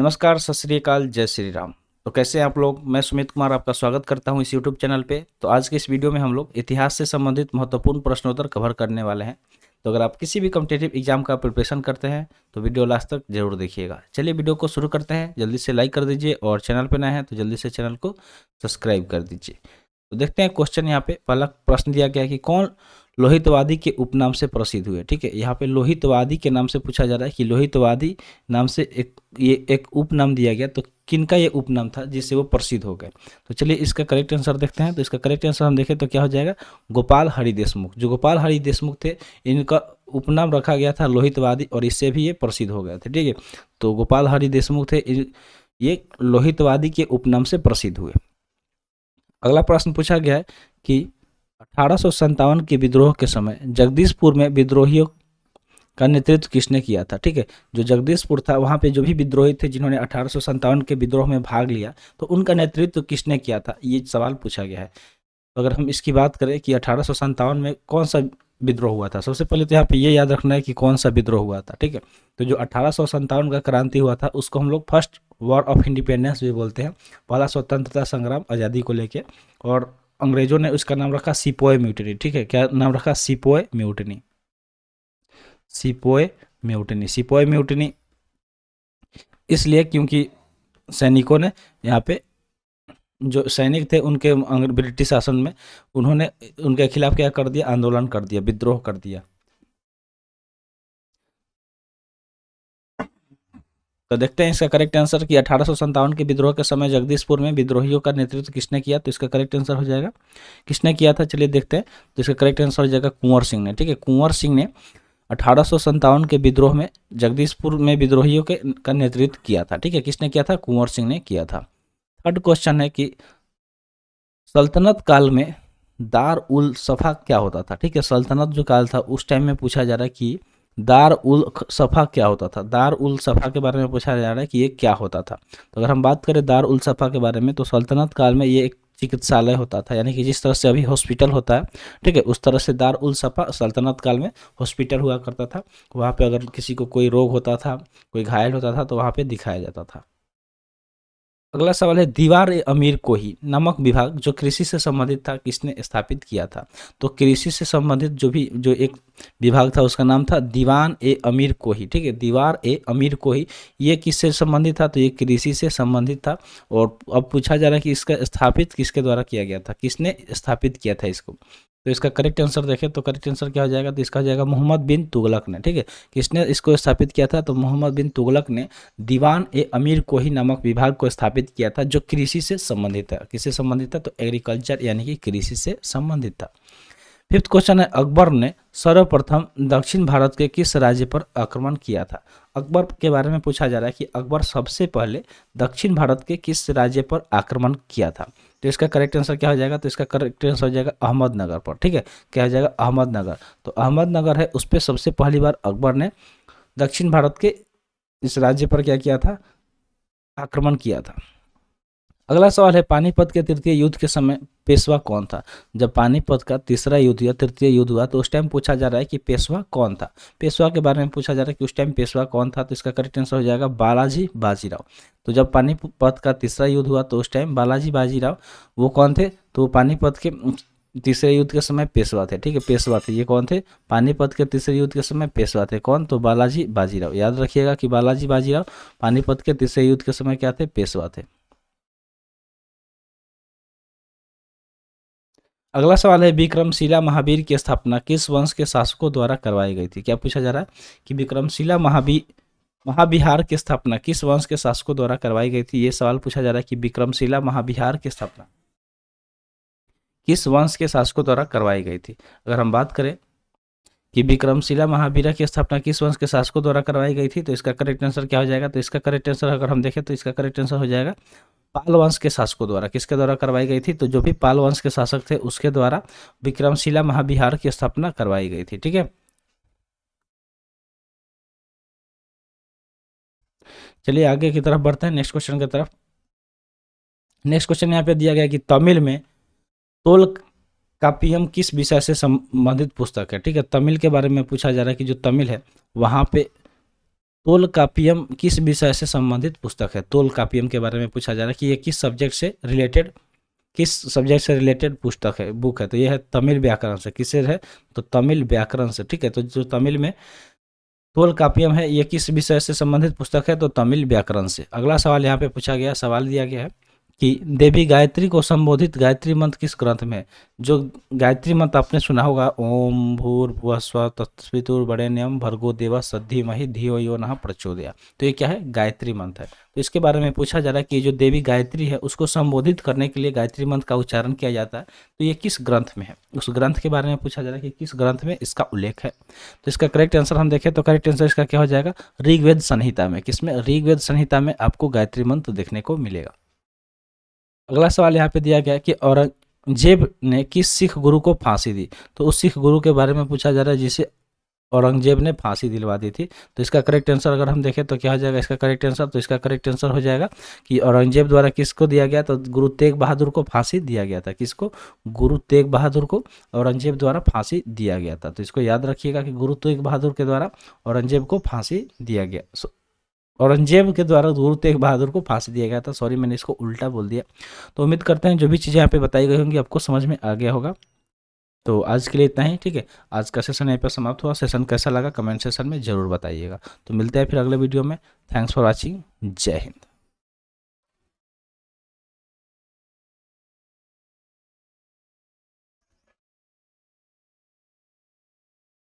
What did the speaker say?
नमस्कार, सत श्री अकाल, जय श्री राम। तो कैसे हैं आप लोग? मैं सुमित कुमार आपका स्वागत करता हूं इस यूट्यूब चैनल पे। तो आज के इस वीडियो में हम लोग इतिहास से संबंधित महत्वपूर्ण प्रश्नोत्तर कवर करने वाले हैं। तो अगर आप किसी भी कॉम्पिटिटिव एग्जाम का प्रिपरेशन करते हैं तो वीडियो लास्ट तक जरूर देखिएगा। चलिए वीडियो को शुरू करते हैं। जल्दी से लाइक कर दीजिए और चैनल पर नए हैं तो जल्दी से चैनल को सब्सक्राइब कर दीजिए। तो देखते हैं क्वेश्चन। यहाँ पे पहला प्रश्न दिया गया है कि कौन लोहितवादी के उपनाम से प्रसिद्ध हुए। ठीक है, यहाँ पे लोहितवादी के नाम से पूछा जा रहा है कि लोहितवादी नाम से एक उपनाम दिया गया, तो किनका ये उपनाम था जिससे वो प्रसिद्ध हो गए। तो चलिए इसका करेक्ट आंसर देखते हैं। तो इसका करेक्ट आंसर हम देखें तो क्या हो जाएगा, गोपाल हरि देशमुख। जो गोपाल हरि देशमुख थे, इनका उपनाम रखा गया था लोहितवादी और इससे भी ये प्रसिद्ध हो गए थे। ठीक है, तो गोपाल हरि देशमुख थे, ये लोहितवादी के उपनाम से प्रसिद्ध हुए। अगला प्रश्न पूछा गया है कि 1857 के विद्रोह के समय जगदीशपुर में विद्रोहियों का नेतृत्व किसने किया था। ठीक है, जो जगदीशपुर था वहाँ पे जो भी विद्रोही थे जिन्होंने 1857 के विद्रोह में भाग लिया, तो उनका नेतृत्व किसने किया था, ये सवाल पूछा गया है। तो अगर हम इसकी बात करें कि 1857 में कौन सा विद्रोह हुआ था, सबसे पहले तो यहाँ पे ये याद रखना है कि कौन सा विद्रोह हुआ था। ठीक है, तो जो 1857 का क्रांति हुआ था उसको हम लोग फर्स्ट वॉर ऑफ इंडिपेंडेंस भी बोलते हैं, पहला स्वतंत्रता संग्राम आज़ादी को लेके। और अंग्रेजों ने उसका नाम रखा सिपोय म्यूटिनी। ठीक है, क्या नाम रखा, sepoy mutiny. Sepoy mutiny, sepoy mutiny इसलिए क्योंकि सैनिकों ने यहाँ पे, जो सैनिक थे उनके ब्रिटिश शासन में, उन्होंने उनके खिलाफ क्या कर दिया, आंदोलन कर दिया, विद्रोह कर दिया। तो देखते हैं इसका करेक्ट आंसर कि 1857 के विद्रोह के समय जगदीशपुर में विद्रोहियों का नेतृत्व किसने किया। तो इसका करेक्ट आंसर हो जाएगा, किसने किया था, चलिए देखते हैं। तो इसका करेक्ट आंसर हो जाएगा कुंवर सिंह ने। ठीक है, कुंवर सिंह ने 1857 के विद्रोह में जगदीशपुर में विद्रोहियों के का नेतृत्व किया था। ठीक है, किसने किया था, कुंवर सिंह ने किया था। थर्ड क्वेश्चन है कि सल्तनत काल में दार उल सफ़ा क्या होता था। ठीक है, सल्तनत जो काल था उस टाइम में पूछा जा रहा है कि दार उल सफ़ा क्या होता था। दार उल सफ़ा के बारे में पूछा जा रहा है कि ये क्या होता था। तो अगर हम बात करें दार उल सफ़ा के बारे में, तो सल्तनत काल में ये एक चिकित्सालय होता था, यानी कि जिस तरह से अभी हॉस्पिटल होता है, ठीक है, उस तरह से दार उल सफ़ा सल्तनत काल में हॉस्पिटल हुआ करता था। वहाँ पे अगर किसी को कोई रोग होता था, कोई घायल होता था, तो वहाँ पे दिखाया जाता था। अगला सवाल है, दीवार ए अमीर कोही नामक विभाग जो कृषि से संबंधित था किसने स्थापित किया था। तो कृषि से संबंधित जो एक विभाग था उसका नाम था दीवान ए अमीर कोही। ठीक है, दीवार ए अमीर कोही, ये किससे संबंधित था, तो ये कृषि से संबंधित था। और अब पूछा जा रहा है कि इसका स्थापित किसके द्वारा किया गया था, किसने स्थापित किया था इसको। तो इसका करेक्ट आंसर देखें तो करेक्ट आंसर क्या हो जाएगा, तो इसका हो जाएगा मोहम्मद बिन तुगलक ने। ठीक है, किसने इसको स्थापित किया था, तो मोहम्मद बिन तुगलक ने दीवान ए अमीर कोही नामक विभाग को स्थापित किया था, जो कृषि से संबंधित है। किससे संबंधित था, तो एग्रीकल्चर यानी कि कृषि से संबंधित था। फिफ्थ क्वेश्चन है, अकबर ने सर्वप्रथम दक्षिण भारत के किस राज्य पर आक्रमण किया था। अकबर के बारे में पूछा जा रहा है कि अकबर सबसे पहले दक्षिण भारत के किस राज्य पर आक्रमण किया था। तो इसका करेक्ट आंसर क्या हो जाएगा, तो इसका करेक्ट आंसर हो जाएगा अहमदनगर पर। ठीक है, क्या हो जाएगा, अहमदनगर। तो अहमदनगर है, उस पर सबसे पहली बार अकबर ने दक्षिण भारत के इस राज्य पर क्या किया था, आक्रमण किया था। अगला सवाल है, पानीपत के तृतीय युद्ध के समय पेशवा कौन था। जब पानीपत का तीसरा युद्ध या तृतीय युद्ध हुआ तो उस टाइम पूछा जा रहा है कि पेशवा कौन था। पेशवा के बारे में पूछा जा रहा है कि उस टाइम पेशवा कौन था। तो इसका करेक्ट आंसर हो जाएगा बालाजी बाजीराव। तो जब पानीपत का तीसरा युद्ध हुआ तो उस टाइम बालाजी बाजीराव वो कौन थे, तो पानीपत के तीसरे युद्ध के समय पेशवा थे। ठीक है, पेशवा थे, ये कौन थे, पानीपत के तीसरे युद्ध के समय पेशवा थे। कौन, तो बालाजी बाजीराव। याद रखिएगा कि बालाजी बाजीराव पानीपत के तीसरे युद्ध के समय क्या थे, पेशवा थे। अगला सवाल है, विक्रमशिला महावीर की स्थापना किस वंश के शासकों द्वारा करवाई गई थी। क्या पूछा जा रहा है कि विक्रमशिला महाविहार की स्थापना किस वंश के शासकों द्वारा करवाई गई थी। ये सवाल पूछा जा रहा है कि विक्रमशिला महाविहार की स्थापना किस वंश के शासकों द्वारा करवाई गई थी। अगर हम बात करें कि विक्रमशिला महावीरा की स्थापना किस वंश के शासकों द्वारा करवाई गई थी, तो इसका करेक्ट आंसर क्या हो जाएगा, तो इसका करेक्ट आंसर अगर हम देखें तो इसका करेक्ट आंसर हो जाएगा पाल वंश के शासकों द्वारा। किसके द्वारा करवाई गई थी, तो जो भी पाल वंश के शासक थे उसके द्वारा विक्रमशिला महाविहार की स्थापना करवाई गई थी। ठीक है, चलिए आगे की तरफ बढ़ते हैं, नेक्स्ट क्वेश्चन की तरफ। नेक्स्ट क्वेश्चन यहाँ पे दिया गया कि तमिल में तोल कापियम किस विषय से संबंधित पुस्तक है। ठीक है, तमिल के बारे में पूछा जा रहा है कि जो तमिल है वहाँ पे तोलकापियम किस विषय से संबंधित पुस्तक है? तोलकापियम के बारे में पूछा जा रहा है कि ये किस सब्जेक्ट से रिलेटेड पुस्तक है, बुक है। तो ये है तमिल व्याकरण से। किससे है? तो तमिल व्याकरण से, ठीक है। तो जो तमिल में तोलकापियम है, ये किस विषय से संबंधित पुस्तक है? तो तमिल व्याकरण से। अगला सवाल यहाँ पे पूछा गया, सवाल दिया गया है कि देवी गायत्री को संबोधित गायत्री मंत्र किस ग्रंथ में है? जो गायत्री मंत्र आपने सुना होगा, ओम भूर्भुवः स्वः तत्सवितुर्वरेण्यं भर्गो देवस्य धीमहि धियो यो नः प्रचोदयात्। तो ये क्या है? गायत्री मंत्र है। तो इसके बारे में पूछा जा रहा है कि जो देवी गायत्री है उसको संबोधित करने के लिए गायत्री मंत्र का उच्चारण किया जाता है, तो ये किस ग्रंथ में है? उस ग्रंथ के बारे में पूछा जा रहा है कि किस ग्रंथ में इसका उल्लेख है। तो इसका करेक्ट आंसर हम देखें तो करेक्ट आंसर इसका क्या हो जाएगा? ऋग्वेद संहिता में। किसमें? ऋग्वेद संहिता में आपको गायत्री मंत्र देखने को मिलेगा। अगला सवाल यहाँ पे दिया गया है कि औरंगजेब ने किस सिख गुरु को फांसी दी? तो उस सिख गुरु के बारे में पूछा जा रहा है जिसे औरंगजेब ने फांसी दिलवा दी थी। तो इसका करेक्ट आंसर अगर हम देखें तो क्या हो जाएगा इसका करेक्ट आंसर? तो इसका करेक्ट आंसर हो जाएगा कि औरंगजेब द्वारा किसको दिया गया? तो गुरु तेग बहादुर को फांसी दिया गया था। किसको? गुरु तेग बहादुर को औरंगजेब द्वारा फांसी दिया गया था। तो इसको याद रखिएगा कि गुरु तेग बहादुर के द्वारा औरंगजेब को फांसी दिया गया। औरंगजेब के द्वारा गुरु तेग बहादुर को फांसी दिया गया था। सॉरी, मैंने इसको उल्टा बोल दिया। तो उम्मीद करते हैं जो भी चीज़ें यहाँ पे बताई गई होंगी आपको समझ में आ गया होगा। तो आज के लिए इतना ही, ठीक है। आज का सेशन यहीं पर समाप्त हुआ। सेशन कैसा लगा कमेंट सेशन में ज़रूर बताइएगा। तो मिलते हैं फिर अगले वीडियो में। Thanks for watching. जय हिंद।